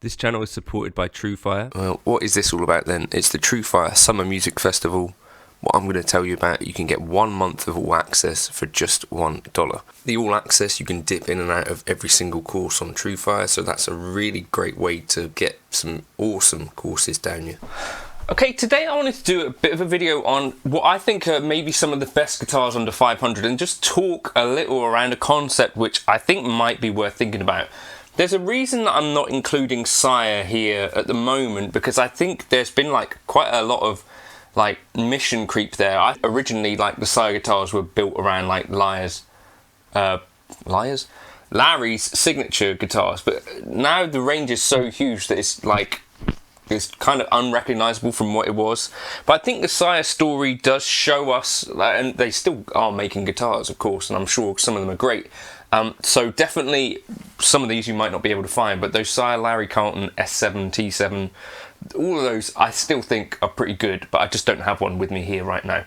This channel is supported by Truefire. Well, what is this all about then? It's the Truefire Summer Music Festival. What I'm going to tell you about, you can get 1 month of all access for just $1. The all access, you can dip in and out of every single course on Truefire, so that's a really great way to get some awesome courses down you. Okay, today I wanted to do a bit of a video on what I think are maybe some of the best guitars under 500 and just talk a little around a concept which I think might be worth thinking about. There's a reason that I'm not including Sire here at the moment, because I think there's been like quite a lot of like mission creep there. Originally, like the Sire guitars were built around like Larry's signature guitars, but now the range is so huge that it's kind of unrecognizable from what it was. But I think the Sire story does show us, and they still are making guitars, of course, and I'm sure some of them are great. So definitely some of these you might not be able to find, but those Sire Larry Carlton S10 T7, all of those I still think are pretty good, but I just don't have one with me here right now.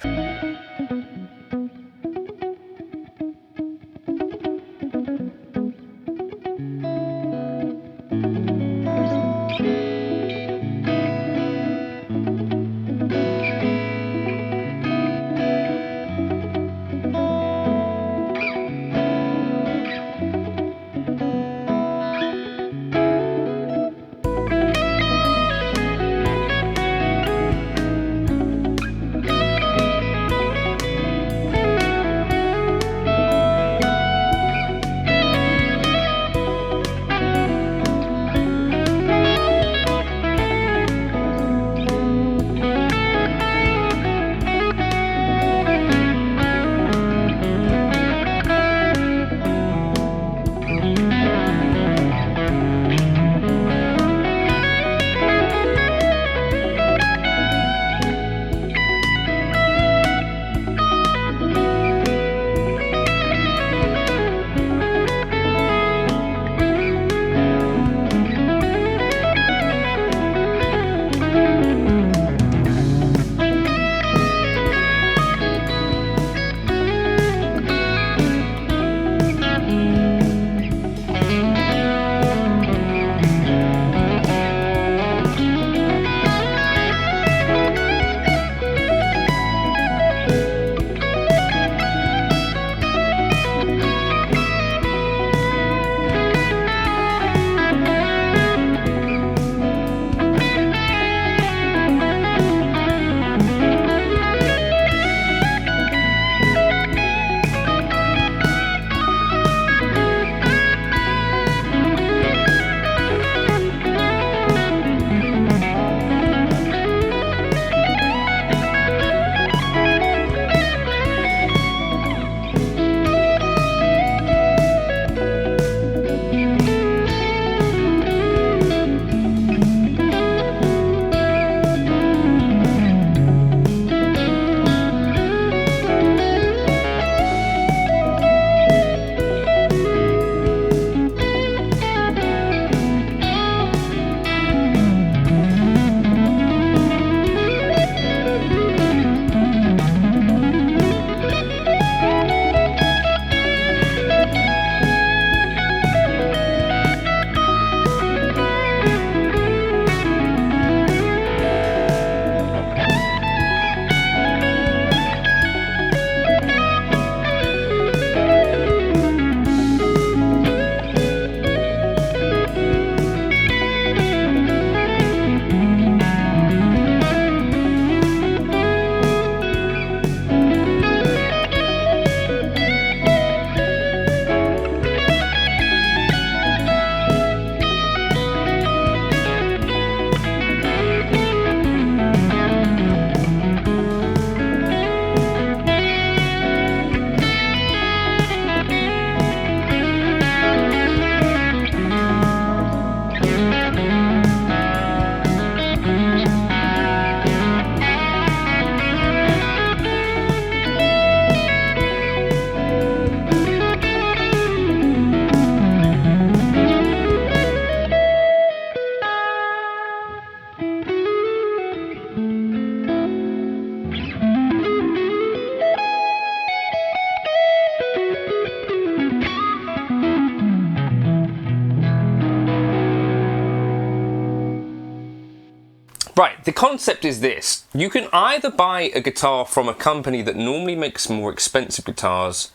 Right, the concept is this. You can either buy a guitar from a company that normally makes more expensive guitars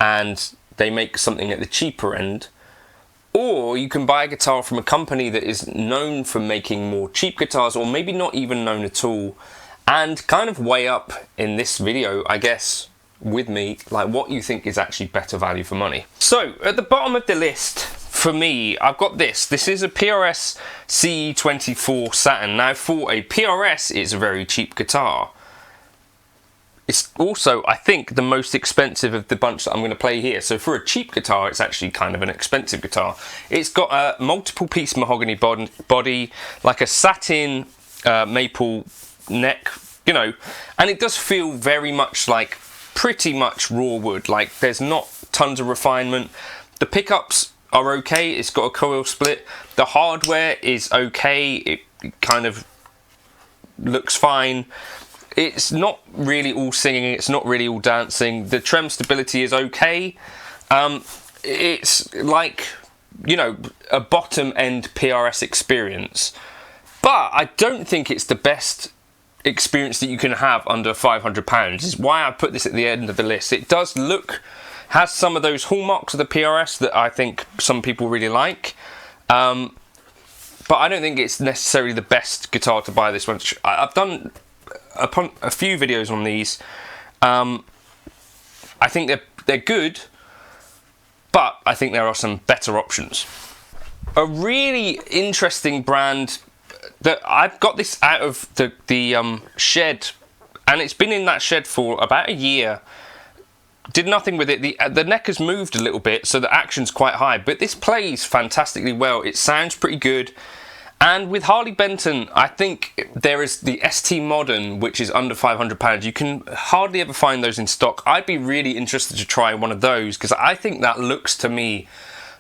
and they make something at the cheaper end, or you can buy a guitar from a company that is known for making more cheap guitars, or maybe not even known at all, and kind of weigh up in this video, I guess, with me, like what you think is actually better value for money. So, at the bottom of the list, for me, I've got this. This is a PRS CE24 Satin. Now, for a PRS, it's a very cheap guitar. It's also, I think, the most expensive of the bunch that I'm going to play here. So for a cheap guitar, it's actually kind of an expensive guitar. It's got a multiple-piece mahogany body, like a satin maple neck, you know, and it does feel very much like pretty much raw wood. Like, there's not tons of refinement. The pickups are okay. It's got a coil split. The hardware is okay. It kind of looks fine. It's not really all singing, it's not really all dancing. The trem stability is okay. It's like, you know, a bottom end PRS experience. But I don't think it's the best experience that you can have under £500. This is why I put this at the end of the list. It does look, has some of those hallmarks of the PRS that I think some people really like. But I don't think it's necessarily the best guitar to buy this one. I've done upon a few videos on these. I think they're good, but I think there are some better options. A really interesting brand that I've got this out of the shed, and it's been in that shed for about a year. Did nothing with it. The neck has moved a little bit, so the action's quite high, but this plays fantastically well. It sounds pretty good. And with Harley Benton, I think there is the ST Modern, which is under £500. You can hardly ever find those in stock. I'd be really interested to try one of those, because I think that looks to me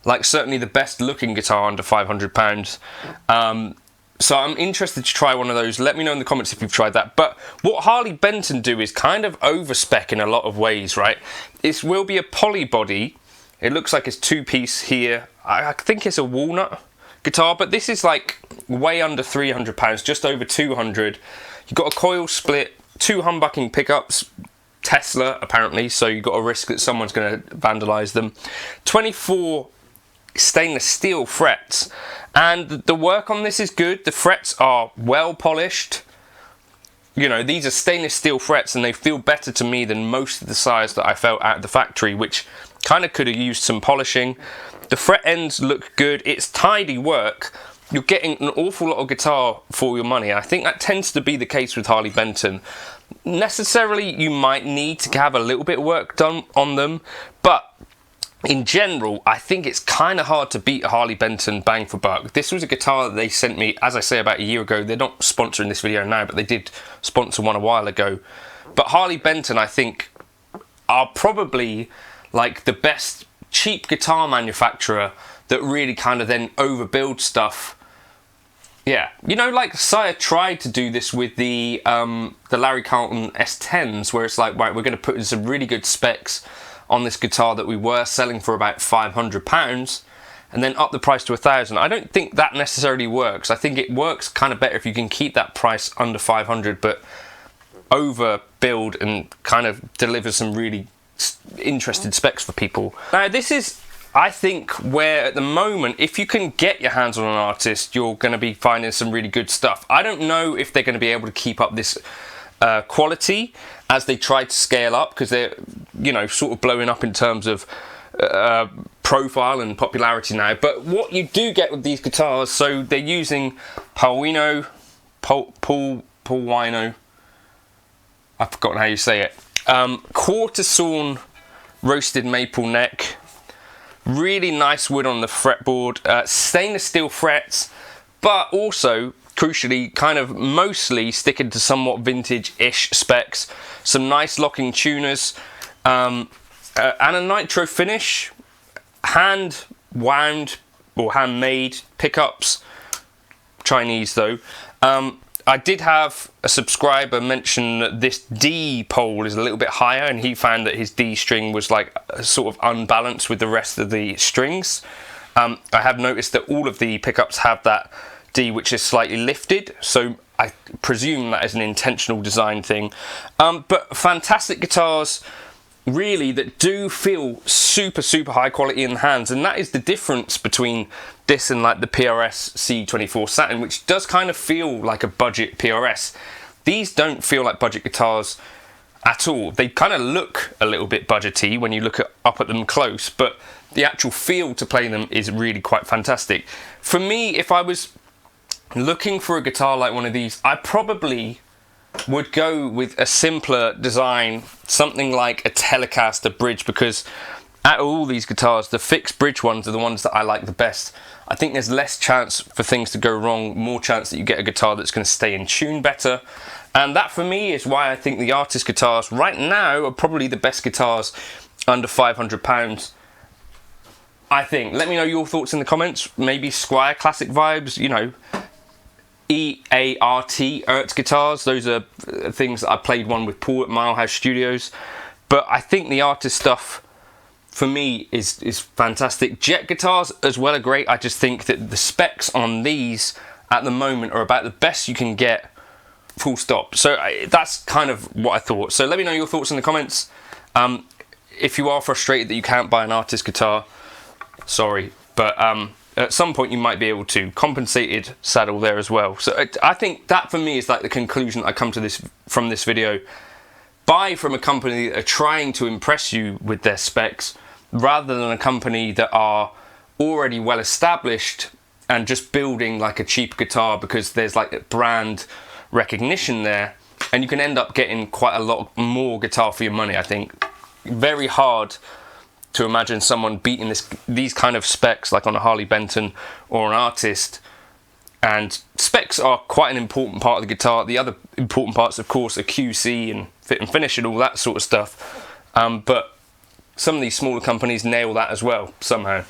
like certainly the best looking guitar under £500. So I'm interested to try one of those. Let me know in the comments if you've tried that. But what Harley Benton do is kind of overspec in a lot of ways, right? It will be a poly body. It looks like it's two-piece here. I think it's a walnut guitar, but this is like way under £300, just over 200. You've got a coil split, 2 humbucking pickups, Tesla apparently, so you've got a risk that someone's going to vandalise them. 24 stainless steel frets, and the work on this is good. The frets are well polished. You know, these are stainless steel frets, and they feel better to me than most of the Sires that I felt at the factory, which kind of could have used some polishing. The fret ends look good. It's tidy work. You're getting an awful lot of guitar for your money. I think that tends to be the case with Harley Benton. Necessarily, you might need to have a little bit of work done on them, but in general, I think it's kind of hard to beat a Harley Benton bang for buck. This was a guitar that they sent me, as I say, about a year ago. They're not sponsoring this video now, but they did sponsor one a while ago. But Harley Benton, I think, are probably like the best cheap guitar manufacturer that really kind of then overbuild stuff. Yeah, you know, like Sire tried to do this with the Larry Carlton S10s, where it's like, right, we're going to put in some really good specs on this guitar that we were selling for about £500, and then up the price to £1,000. I don't think that necessarily works. I think it works kind of better if you can keep that price under 500, but overbuild and kind of deliver some really interesting specs for people. Now, this is, I think, where at the moment, if you can get your hands on an artist, you're going to be finding some really good stuff. I don't know if they're going to be able to keep up this quality as they try to scale up, because they're, you know, sort of blowing up in terms of profile and popularity now. But what you do get with these guitars, so they're using Paulino, I've forgotten how you say it, quarter sawn roasted maple neck, really nice wood on the fretboard, stainless steel frets, but also crucially kind of mostly sticking to somewhat vintage-ish specs, some nice locking tuners, and a nitro finish, hand wound or handmade pickups, Chinese though. I did have a subscriber mention that this D pole is a little bit higher, and he found that his D string was like sort of unbalanced with the rest of the strings. I have noticed that all of the pickups have that D which is slightly lifted, so I presume that is an intentional design thing. But fantastic guitars, really, that do feel super, super high quality in the hands, and that is the difference between this and like the PRS CE24 Satin, which does kind of feel like a budget PRS. These don't feel like budget guitars at all. They kind of look a little bit budgety when you look up at them close, but the actual feel to play them is really quite fantastic. For me, if I was looking for a guitar like one of these, I probably would go with a simpler design, something like a Telecaster bridge, because out of all these guitars, the fixed bridge ones are the ones that I like the best. I think there's less chance for things to go wrong, more chance that you get a guitar that's going to stay in tune better. And that for me is why I think the artist guitars right now are probably the best guitars under £500. I think. Let me know your thoughts in the comments. Maybe Squier classic vibes, you know, Eart guitars. Those are things that I played one with Paul at Mile House Studios. But I think the artist stuff for me is fantastic. Jet guitars as well are great. I just think that the specs on these at the moment are about the best you can get, full stop. So that's kind of what I thought. So let me know your thoughts in the comments. If you are frustrated that you can't buy an artist guitar, sorry, but at some point you might be able to. Compensated saddle there as well. So I think that for me is like the conclusion I come to this from this video. Buy from a company that are trying to impress you with their specs, rather than a company that are already well established and just building like a cheap guitar because there's like brand recognition there, and you can end up getting quite a lot more guitar for your money. I think very hard to imagine someone beating these kind of specs like on a Harley Benton or an artist. And specs are quite an important part of the guitar. The other important parts, of course, are QC and fit and finish and all that sort of stuff. But some of these smaller companies nail that as well somehow.